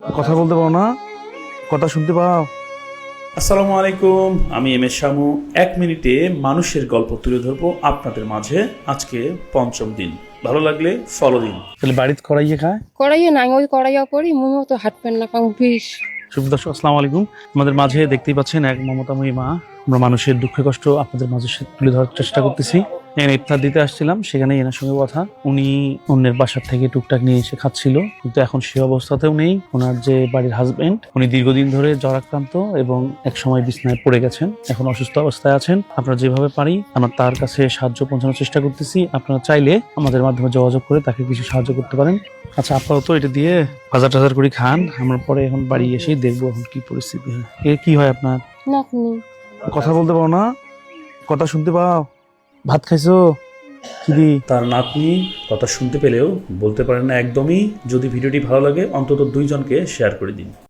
কথা বলতে পারো না? কথা শুনতে পাও? আসসালামু আলাইকুম, আমি এম এস শামু। 1 মিনিটে মানুষের গল্প তুলে ধরবো আপনাদের মাঝে। আজকে পঞ্চম দিন। ভালো লাগলে ফলো দিন। তাহলে বাড়িতে করাইয়ে খায়? করাইয়া নাই ওই করাইয়া করি মুমিও তো হাঁটবেন না কারণ বিষ। শুভ দর্শক, আসসালামু আলাইকুম। আমাদের মাঝে দেখতেই পাচ্ছেন এক মমতাময়ী মা। আমরা মানুষের দুঃখ কষ্ট আপনাদের মাঝে তুলে ধরার চেষ্টা করতেছি। এখানে ইফতার দিতে আসছিলাম, সেখানে এনার সঙ্গে কথা। উনি অন্যের বাসার থেকে টুকটাক নিয়ে এসে খাচ্ছিল, কিন্তু এখন সে অবস্থাতেও নেই। ওনার যে বাড়ির হাজবেন্ড, উনি দীর্ঘদিন ধরে জ্বরাক্রান্ত এবং এক সময় বিছনায় পড়ে গেছেন, এখন অসুস্থ অবস্থায় আছেন। আমরা যেভাবে পারি আমরা তার কাছে সাহায্য পৌঁছানোর চেষ্টা করতেছি। আপনারা চাইলে আমাদের মাধ্যমে যোগাযোগ করে তাকে কিছু সাহায্য করতে পারেন। আচ্ছা, আপাতত এটা দিয়ে বাজার টাজার করে খান, আমরা পরে এখন বাড়ি এসেই দেখবো এখন কি পরিস্থিতি হয়। এ কি হয় আপনার? নাতনি কথা বলতে পারো না? কথা শুনতে পাও? ভাত খাইছো? কি দি? তার নাতনি কথা শুনতে পেলেও বলতে পারেন না একদমই। যদি ভিডিওটি ভালো লাগে অন্তত 2 জনকে শেয়ার করে দিন।